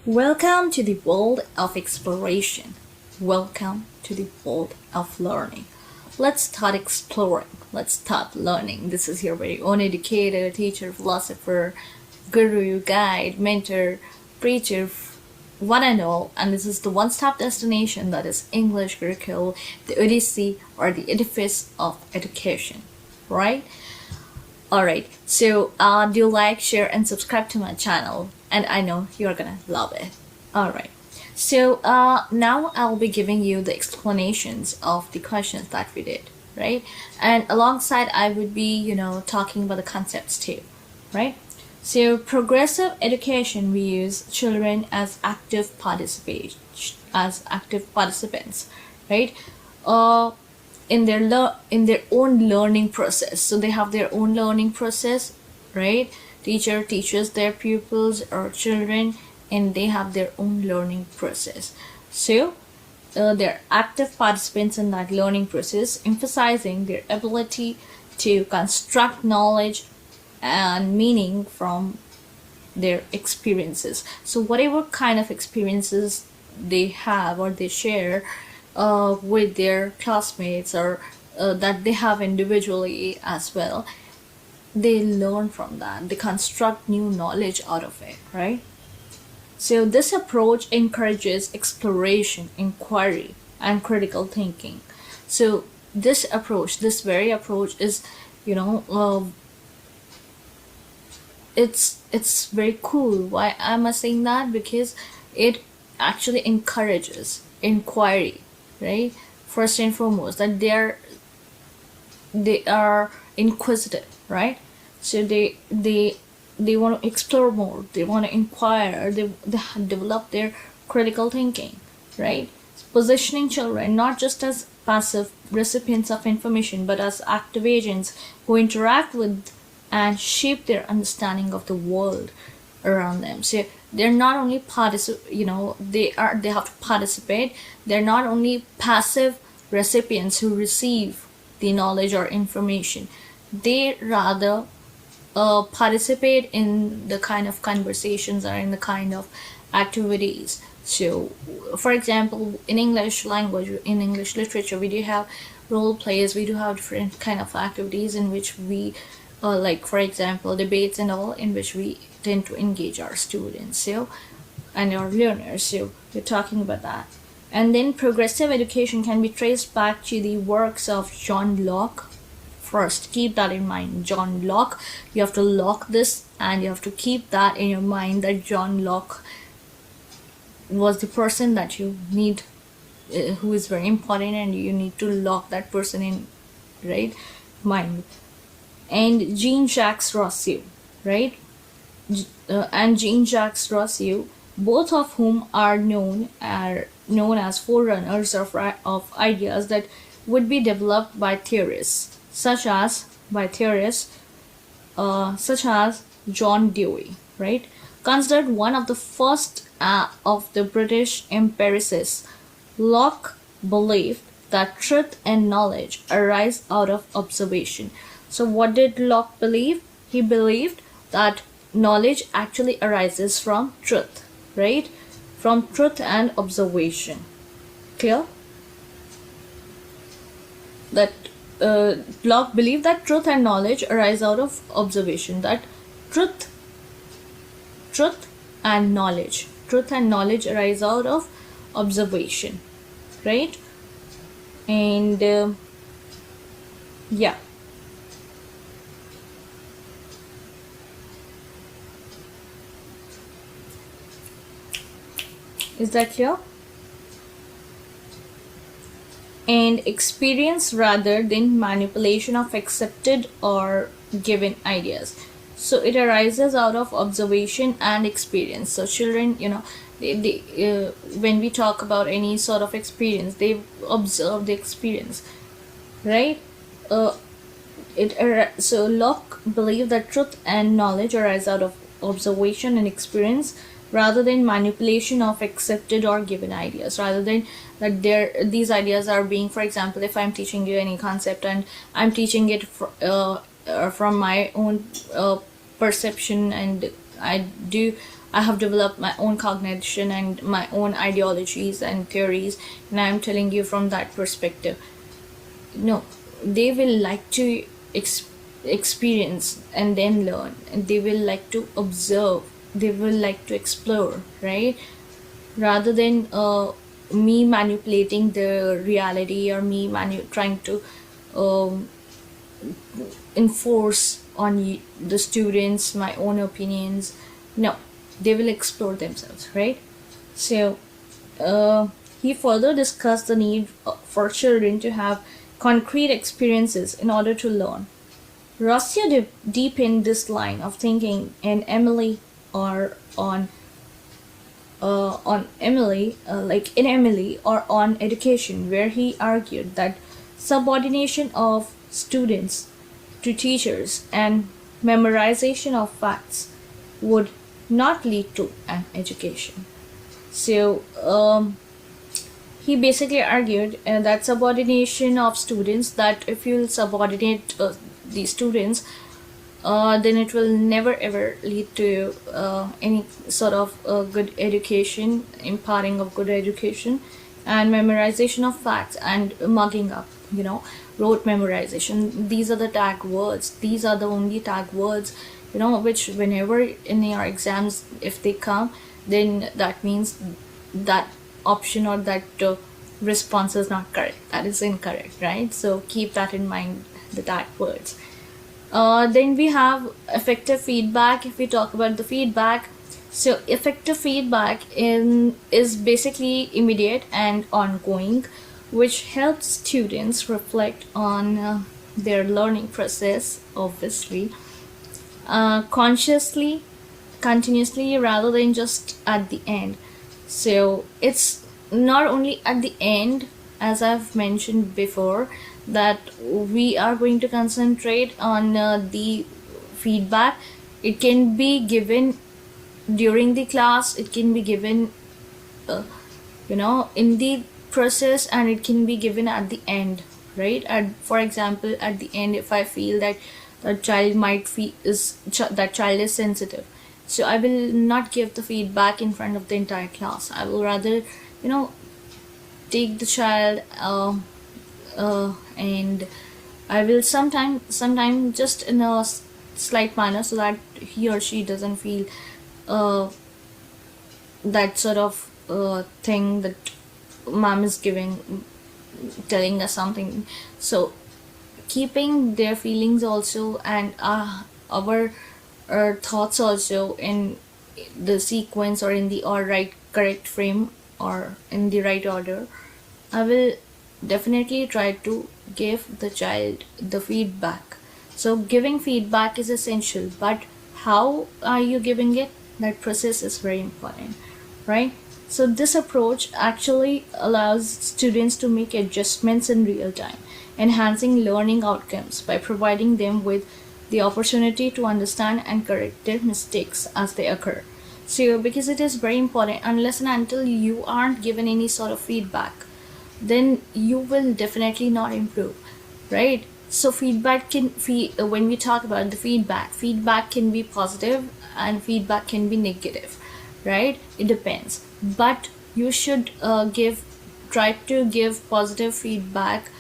Welcome to the world of exploration. Welcome to the world of learning. Let's start exploring. Let's start learning. This is your very own educator, teacher, philosopher, guru, guide, mentor, preacher, one and all. And this is the one-stop destination that is English curriculum, the Odyssey or the edifice of education. Right? Alright, so do like, share, and subscribe to my channel, and I know you're gonna love it. Alright, so now I'll be giving you the explanations of the questions that we did, right? And alongside, I would be, talking about the concepts too, right? So progressive education, we use children as active participants, right? In their own learning process. So they have their own learning process, right? Teacher teaches their pupils or children, and they have their own learning process. So they're active participants in that learning process, emphasizing their ability to construct knowledge and meaning from their experiences. So whatever kind of experiences they have or they share with their classmates or that they have individually as well, they learn from that. They construct new knowledge out of it, right? So this approach encourages exploration, inquiry, and critical thinking. So this very approach is, it's very cool. Why am I saying that? Because it actually encourages inquiry, right? First and foremost, that they are inquisitive, right? So they want to explore more, they want to inquire, they develop their critical thinking, right? Positioning children not just as passive recipients of information, but as active agents who interact with and shape their understanding of the world around them. So they're not only they have to participate. They're not only passive recipients who receive the knowledge or information. They rather participate in the kind of conversations or in the kind of activities. So, for example, in English language, in English literature, we do have role plays. We do have different kind of activities in which we like, for example, debates and all, in which we tend to engage our students and our learners. So we're talking about that. And then progressive education can be traced back to the works of John Locke. First, keep that in mind. John Locke, you have to lock this and you have to keep that in your mind, that John Locke was the person that you need, who is very important, and you need to lock that person in, right, mind. And Jean-Jacques Rousseau, right? And Jean-Jacques Rousseau, both of whom are known as forerunners of ideas that would be developed by theorists such as John Dewey, right? Considered one of the first of the British empiricists, Locke believed that truth and knowledge arise out of observation. So what did Locke believe? He believed that knowledge actually arises from truth, right? From truth and observation. Clear? That Locke believed that truth and knowledge arise out of observation. That truth and knowledge arise out of observation, right? And yeah. Is that clear? And experience rather than manipulation of accepted or given ideas. So it arises out of observation and experience. So children, they when we talk about any sort of experience, they observe the experience, right? So Locke believed that truth and knowledge arise out of observation and experience, rather than manipulation of accepted or given ideas, rather than that these ideas are being, for example, if I'm teaching you any concept and I'm teaching it from my own perception and I have developed my own cognition and my own ideologies and theories, and I'm telling you from that perspective. No, they will like to experience and then learn, and they will like to observe, they will like to explore, right? Rather than me manipulating the reality, or me trying to um, enforce on the students my own opinions. No, they will explore themselves, right? So he further discussed the need for children to have concrete experiences in order to learn. Rossio deepened this line of thinking in Emily, or on Emily, like in Emily or on Education, where he argued that subordination of students to teachers and memorization of facts would not lead to an education. So he basically argued that subordination of students, that if you subordinate the students, then it will never ever lead to any sort of good education, imparting of good education, and memorization of facts and mugging up, rote memorization. These are the tag words. These are the only tag words, which whenever in your exams, if they come, then that means that option or that response is not correct. That is incorrect, right? So keep that in mind, the tag words. Then we have effective feedback. If we talk about the feedback, so effective feedback is basically immediate and ongoing, which helps students reflect on their learning process, obviously, consciously, continuously, rather than just at the end. So it's not only at the end, as I've mentioned before, that we are going to concentrate on the feedback. It can be given during the class, it can be given in the process, and it can be given at the end, right? For example, at the end, if I feel that the child might feel that child is sensitive, so I will not give the feedback in front of the entire class. I will rather take the child and I will sometime just in a slight manner, so that he or she doesn't feel that sort of thing that mom is telling us something. So keeping their feelings also, and our thoughts also in the sequence, or in the correct frame, or in the right order, I will definitely try to give the child the feedback. So giving feedback is essential, but how are you giving it? That process is very important, right? So this approach actually allows students to make adjustments in real time, enhancing learning outcomes by providing them with the opportunity to understand and correct their mistakes as they occur. So because it is very important, unless and until you aren't given any sort of feedback, then you will definitely not improve, right? So feedback when we talk about the feedback can be positive and feedback can be negative, right? It depends, but you should try to give positive feedback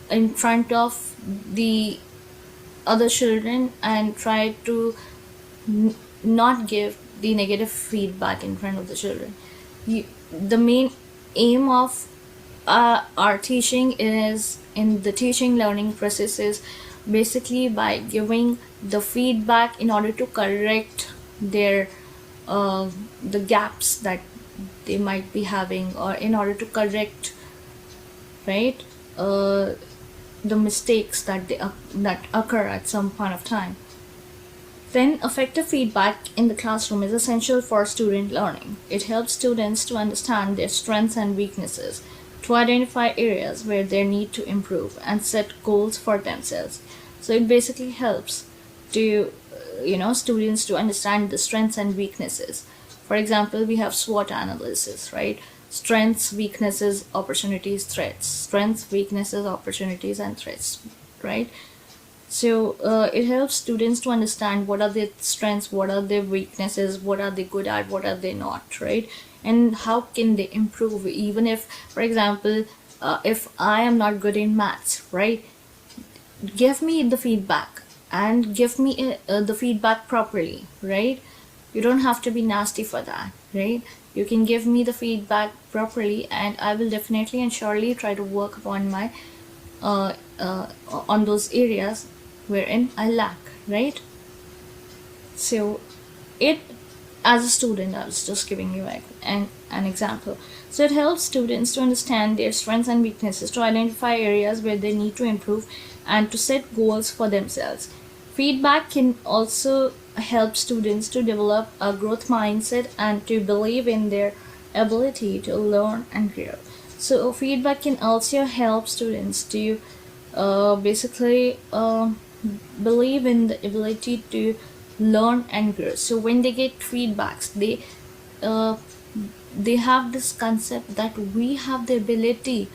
in front of the other children, and try to not give the negative feedback in front of the children. The main aim of our teaching is, in the teaching learning process, is basically by giving the feedback in order to correct their the gaps that they might be having, or in order to correct, right, the mistakes that occur at some point of time. Then effective feedback in the classroom is essential for student learning. It helps students to understand their strengths and weaknesses, to identify areas where they need to improve, and set goals for themselves. So it basically helps to students to understand the strengths and weaknesses. For example, we have SWOT analysis, right? Strengths, weaknesses, opportunities, threats. Strengths, weaknesses, opportunities, and threats, right? So it helps students to understand what are their strengths, what are their weaknesses, what are they good at, what are they not, right? And how can they improve. Even if, for example, if I am not good in maths, right, give me the feedback and give me the feedback properly, right? You don't have to be nasty for that, right? You can give me the feedback properly, and I will definitely and surely try to work upon my on those areas wherein I lack, right? So it, as a student, I was just giving you an example. So it helps students to understand their strengths and weaknesses, to identify areas where they need to improve, and to set goals for themselves. Feedback can also help students to develop a growth mindset and to believe in their ability to learn and grow. So feedback can also help students to basically believe in the ability to learn and grow. So when they get feedbacks, uh, they have this concept that we have the ability,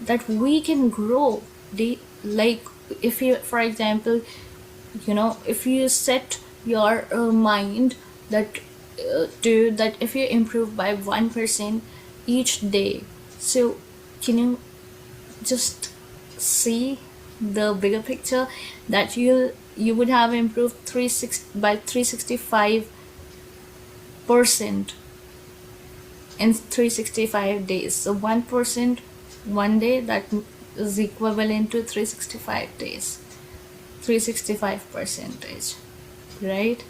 that we can grow. They, like, if you, for example, if you set your mind that to that if you improve by 1% each day, so can you just see the bigger picture, that you would have improved 365% in 365 days. So 1% one day, that is equivalent to 365 days, 365 percentage, right?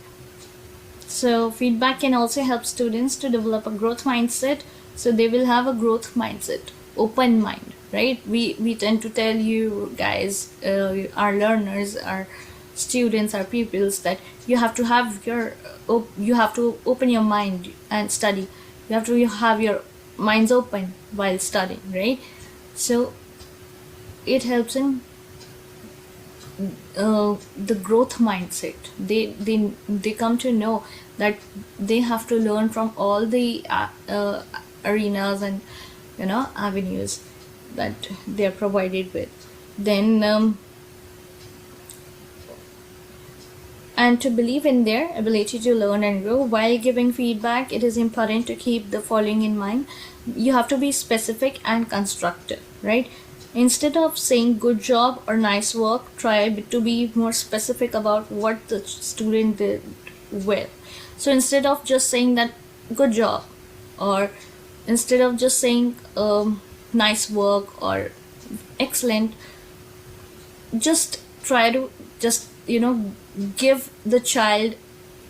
So feedback can also help students to develop a growth mindset. So they will have a growth mindset, open mind, right? We tend to tell you guys, our learners, our students, our pupils, that you have to have you have to open your mind and study. You have to have your minds open while studying, right? So it helps in the growth mindset. They come to know that they have to learn from all the arenas and avenues that they are provided with. Then and to believe in their ability to learn and grow. While giving feedback, it is important to keep the following in mind. You have to be specific and constructive, right? Instead of saying good job or nice work, try to be more specific about what the student did well. So instead of just saying that good job, or instead of just saying nice work or excellent, just try to just give the child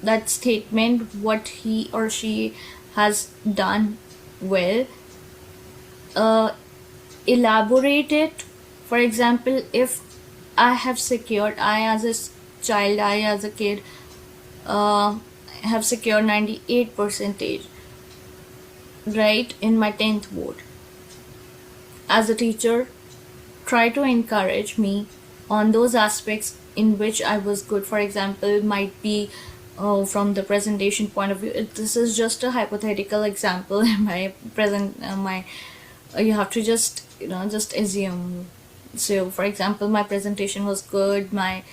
that statement, what he or she has done well. Elaborate it. For example, if I as a child, I as a kid have secured 98 percentage, right, in my 10th board. As a teacher, try to encourage me on those aspects in which I was good. For example, might be from the presentation point of view. This is just a hypothetical example. You have to just just assume. So for example, my presentation was good, my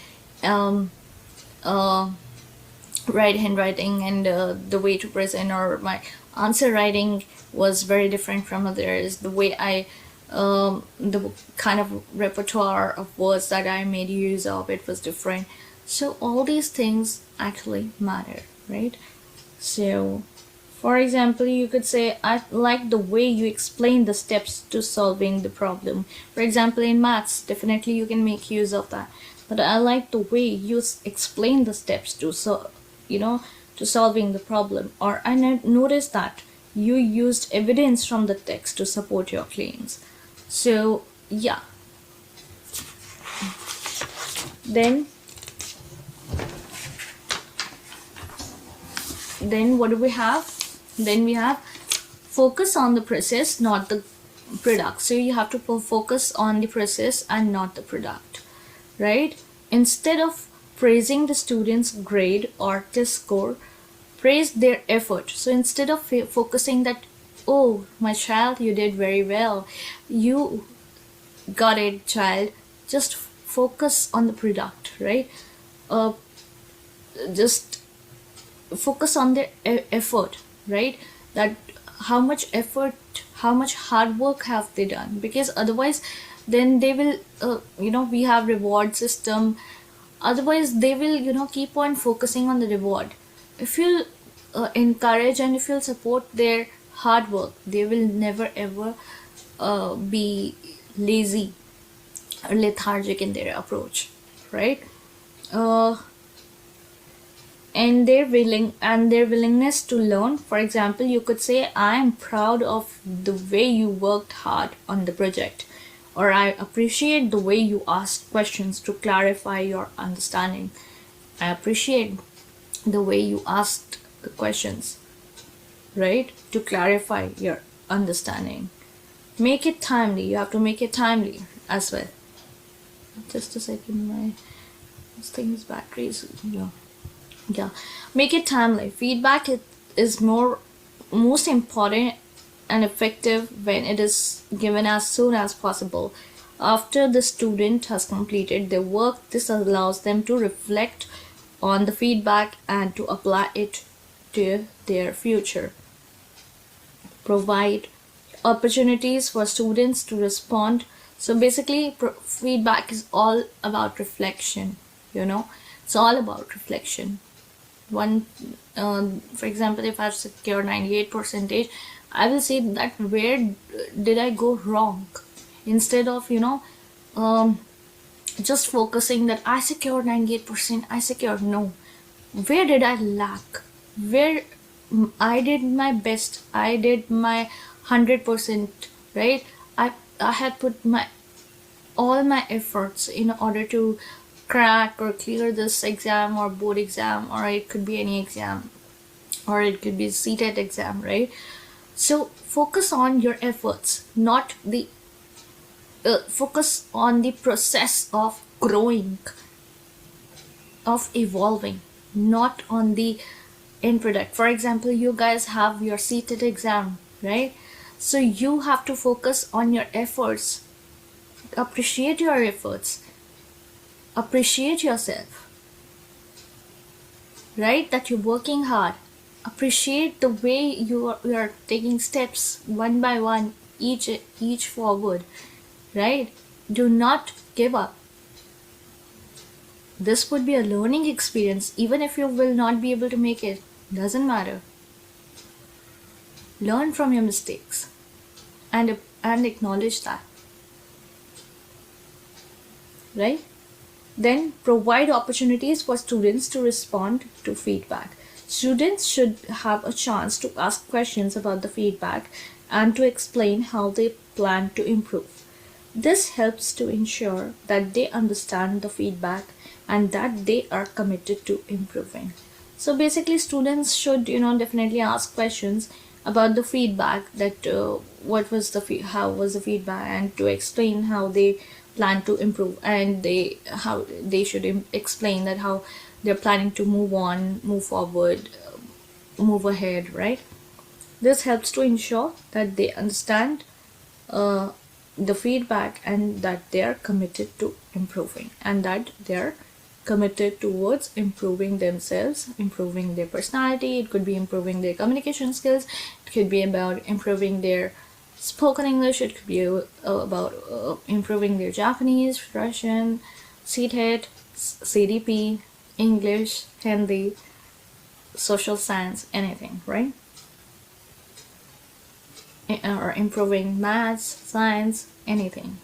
handwriting and the way to present, or my answer writing was very different from others. The way the kind of repertoire of words that I made use of, it was different. So all these things actually matter, right? So for example, you could say, I like the way you explain the steps to solving the problem. For example, in maths, definitely you can make use of that. But I like the way you explain the steps to solving the problem. Or I noticed that you used evidence from the text to support your claims. So yeah. Then what do we have? Then we have focus on the process, not the product. So you have to focus on the process and not the product, right? Instead of praising the student's grade or test score, praise their effort. So instead of focusing that, oh, my child, you did very well, you got it, child, just focus on the product, right? Just focus on their effort, right? That how much effort, how much hard work have they done, because otherwise then they will we have reward system, otherwise they will keep on focusing on the reward. If you'll encourage and if you'll support their hard work, they will never ever be lazy or lethargic in their approach, right? uh, and their willingness to learn. For example, you could say, I am proud of the way you worked hard on the project, or I appreciate the way you asked questions to clarify your understanding. I appreciate the way you asked the questions, right, to clarify your understanding. Make it timely. You have to make it timely as well. Just a second, my this thing is batteries. Yeah, make it timely. Feedback is most important and effective when it is given as soon as possible after the student has completed their work. This allows them to reflect on the feedback and to apply it to their future. Provide opportunities for students to respond. So basically, feedback is all about reflection. It's all about reflection. For example, if I've secured 98 percentage, I will say that where did I go wrong, instead of just focusing that I secured 98%, I secured. No, where did I lack, where I did my best, I did my 100%, right? I had put all my efforts in order to crack or clear this exam or board exam, or it could be any exam, or it could be CTET exam, right? So focus on your efforts, not the focus on the process of growing, of evolving, not on the end product. For example, you guys have your CTET exam, right? So you have to focus on your efforts, appreciate your efforts, appreciate yourself, right? That you're working hard. Appreciate the way you are taking steps one by one, each forward, right? Do not give up. This would be a learning experience. Even if you will not be able to make it, doesn't matter. Learn from your mistakes and acknowledge that, right? Then provide opportunities for students to respond to feedback. Students should have a chance to ask questions about the feedback and to explain how they plan to improve. This helps to ensure that they understand the feedback and that they are committed to improving. So basically, students should definitely ask questions about the feedback, that how was the feedback, and to explain how they plan to improve, and how they should explain that how they're planning to move forward, move ahead, right? This helps to ensure that they understand the feedback and that they are committed to improving, and that they're committed towards improving themselves, improving their personality. It could be improving their communication skills, it could be about improving their spoken English, it could be about improving their Japanese, Russian, CTET, CDP, English, Hindi, social science, anything, right? Or improving maths, science, anything.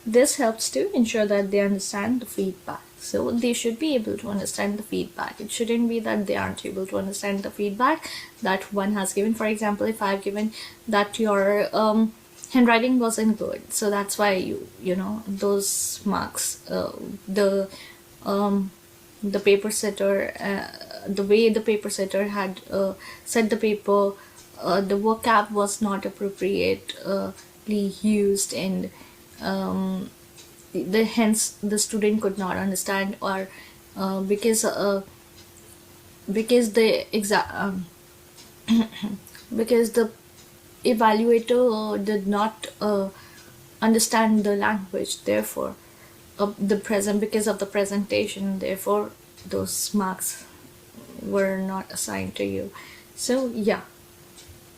This helps to ensure that they understand the feedback. So they should be able to understand the feedback. It shouldn't be that they aren't able to understand the feedback that one has given. For example, if I've given that your handwriting wasn't good, so that's why those marks, the paper setter, the way the paper setter had set the paper, the vocab was not appropriately used, and hence the student could not understand, or because the because the evaluator did not understand the language. Therefore, the present, because of the presentation, therefore those marks were not assigned to you. So yeah,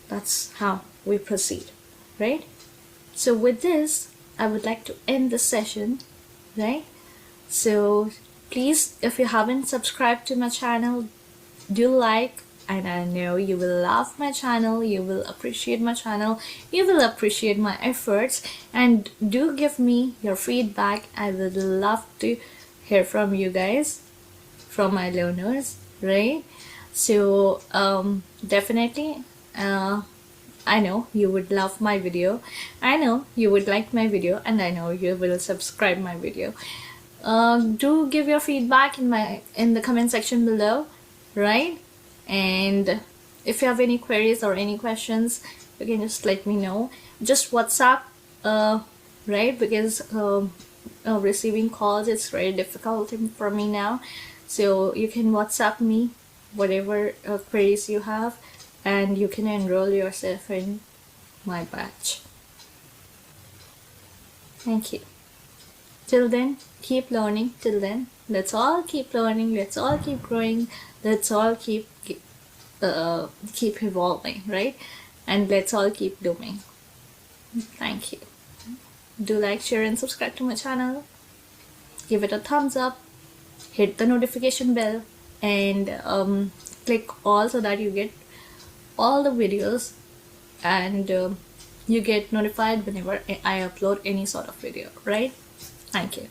that's how we proceed, right? So with this, I would like to end the session, right? So please, if you haven't subscribed to my channel, do like, and I know you will love my channel, you will appreciate my channel, you will appreciate my efforts, and do give me your feedback. I would love to hear from you guys, from my learners, right? So definitely, I know you would love my video, I know you would like my video, and I know you will subscribe my video. Do give your feedback in the comment section below, right? And if you have any queries or any questions, you can just let me know. Just WhatsApp, right? Because receiving calls is very difficult for me now. So you can WhatsApp me whatever queries you have, and you can enroll yourself in my batch. Thank you. Till then, keep learning. Till then, let's all keep learning. Let's all keep growing. Let's all keep evolving, right? And let's all keep blooming. Thank you. Do like, share, and subscribe to my channel. Give it a thumbs up. Hit the notification bell, and click all so that you get all the videos, and you get notified whenever I upload any sort of video, right? Thank you.